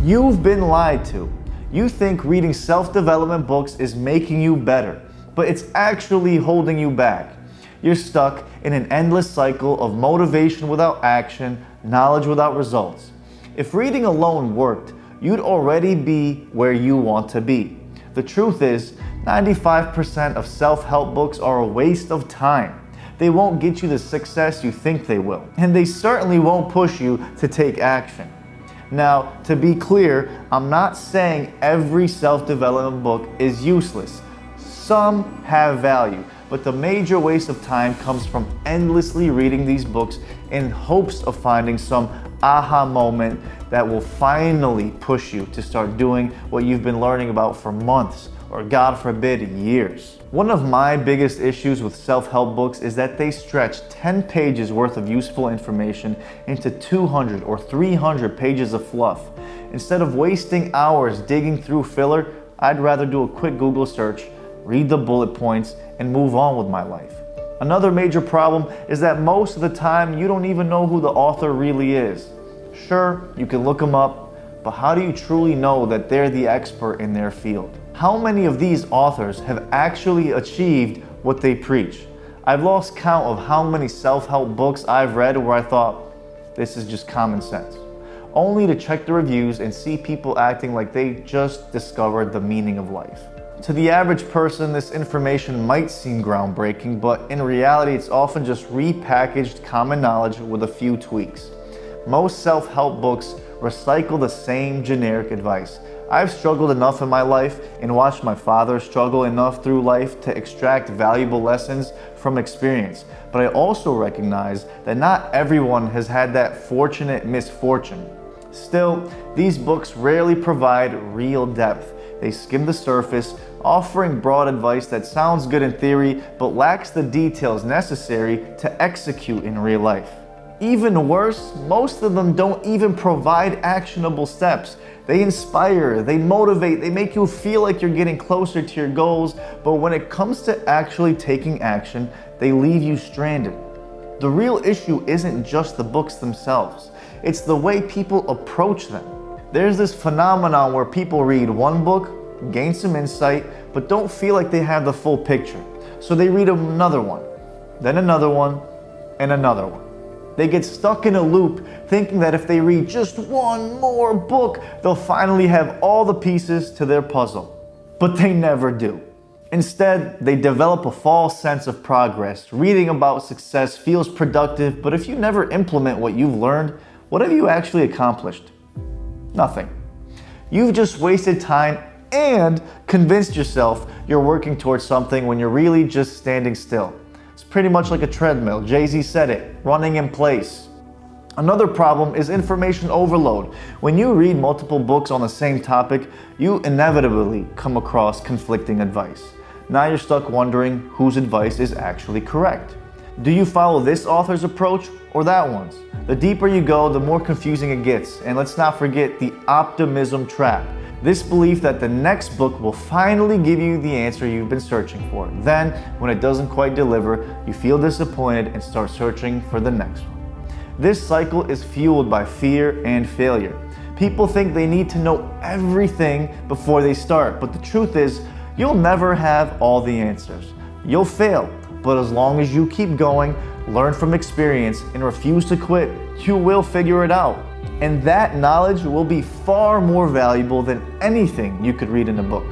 You've been lied to. You think reading self-development books is making you better, but it's actually holding you back. You're stuck in an endless cycle of motivation without action, knowledge without results. If reading alone worked, you'd already be where you want to be. The truth is, 95% of self-help books are a waste of time. They won't get you the success you think they will, and they certainly won't push you to take action. Now, to be clear, I'm not saying every self-development book is useless. Some have value, but the major waste of time comes from endlessly reading these books in hopes of finding some aha moment that will finally push you to start doing what you've been learning about for months, or God forbid, years. One of my biggest issues with self-help books is that they stretch 10 pages worth of useful information into 200 or 300 pages of fluff. Instead of wasting hours digging through filler, I'd rather do a quick Google search, read the bullet points, and move on with my life. Another major problem is that most of the time you don't even know who the author really is. Sure, you can look them up, but how do you truly know that they're the expert in their field? How many of these authors have actually achieved what they preach? I've lost count of how many self-help books I've read where I thought, this is just common sense, only to check the reviews and see people acting like they just discovered the meaning of life. To the average person, this information might seem groundbreaking, but in reality, it's often just repackaged common knowledge with a few tweaks. Most self-help books recycle the same generic advice. I've struggled enough in my life and watched my father struggle enough through life to extract valuable lessons from experience. But I also recognize that not everyone has had that fortunate misfortune. Still, these books rarely provide real depth. They skim the surface, offering broad advice that sounds good in theory, but lacks the details necessary to execute in real life. Even worse, most of them don't even provide actionable steps. They inspire, they motivate, they make you feel like you're getting closer to your goals, but when it comes to actually taking action, they leave you stranded. The real issue isn't just the books themselves, it's the way people approach them. There's this phenomenon where people read one book, gain some insight, but don't feel like they have the full picture. So they read another one, then another one, and another one. They get stuck in a loop thinking that if they read just one more book, they'll finally have all the pieces to their puzzle. But they never do. Instead, they develop a false sense of progress. Reading about success feels productive, but if you never implement what you've learned, what have you actually accomplished? Nothing. You've just wasted time and convinced yourself you're working towards something when you're really just standing still. It's pretty much like a treadmill. Jay-Z said it, running in place. Another problem is information overload. When you read multiple books on the same topic, you inevitably come across conflicting advice. Now you're stuck wondering whose advice is actually correct. Do you follow this author's approach or that one's? The deeper you go, the more confusing it gets. And let's not forget the optimism trap. This belief that the next book will finally give you the answer you've been searching for. Then, when it doesn't quite deliver, you feel disappointed and start searching for the next one. This cycle is fueled by fear and failure. People think they need to know everything before they start, but the truth is, you'll never have all the answers. You'll fail, but as long as you keep going, learn from experience, and refuse to quit, you will figure it out. And that knowledge will be far more valuable than anything you could read in a book.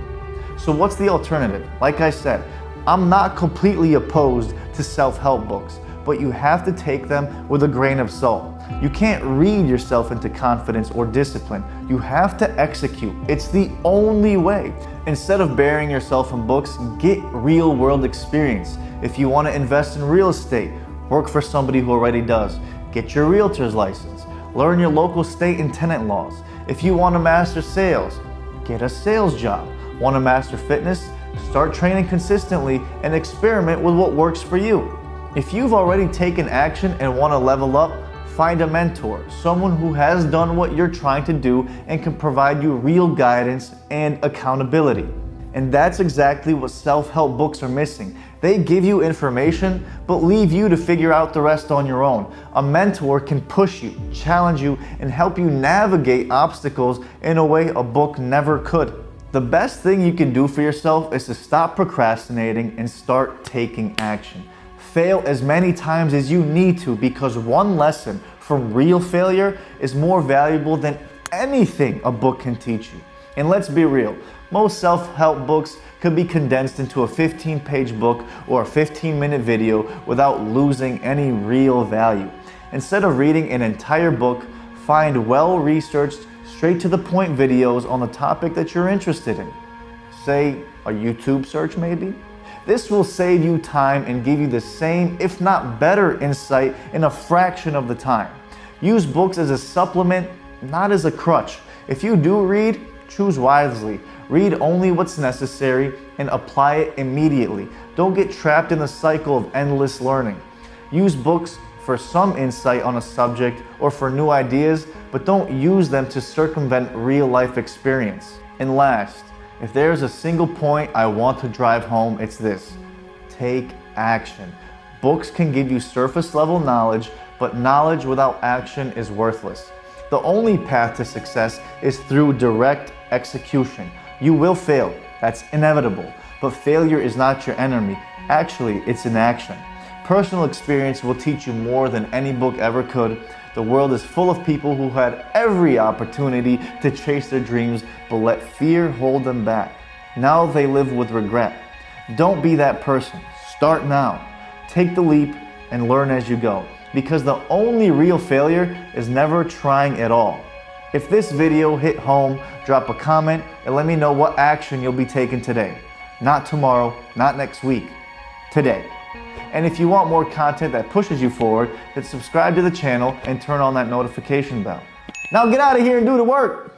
So what's the alternative? Like I said, I'm not completely opposed to self-help books, but you have to take them with a grain of salt. You can't read yourself into confidence or discipline. You have to execute. It's the only way. Instead of burying yourself in books, get real-world experience. If you want to invest in real estate, work for somebody who already does. Get your realtor's license. Learn your local state and tenant laws. If you want to master sales, get a sales job. Want to master fitness? Start training consistently and experiment with what works for you. If you've already taken action and want to level up, find a mentor, someone who has done what you're trying to do and can provide you real guidance and accountability. And that's exactly what self-help books are missing. They give you information, but leave you to figure out the rest on your own. A mentor can push you, challenge you, and help you navigate obstacles in a way a book never could. The best thing you can do for yourself is to stop procrastinating and start taking action. Fail as many times as you need to, because one lesson from real failure is more valuable than anything a book can teach you. And let's be real, most self-help books could be condensed into a 15-page book or a 15-minute video without losing any real value. Instead of reading an entire book, find well-researched, straight-to-the-point videos on the topic that you're interested in. Say, a YouTube search maybe? This will save you time and give you the same, if not better, insight in a fraction of the time. Use books as a supplement, not as a crutch. If you do read, choose wisely. Read only what's necessary and apply it immediately. Don't get trapped in the cycle of endless learning. Use books for some insight on a subject or for new ideas, but don't use them to circumvent real-life experience. And last, if there's a single point I want to drive home, it's this: take action. Books can give you surface-level knowledge, but knowledge without action is worthless. The only path to success is through direct execution. You will fail, that's inevitable, but failure is not your enemy. Actually, it's inaction. Personal experience will teach you more than any book ever could. The world is full of people who had every opportunity to chase their dreams, but let fear hold them back. Now they live with regret. Don't be that person. Start now. Take the leap and learn as you go, because the only real failure is never trying at all. If this video hit home, drop a comment and let me know what action you'll be taking today. Not tomorrow, not next week, today. And if you want more content that pushes you forward, then subscribe to the channel and turn on that notification bell. Now get out of here and do the work.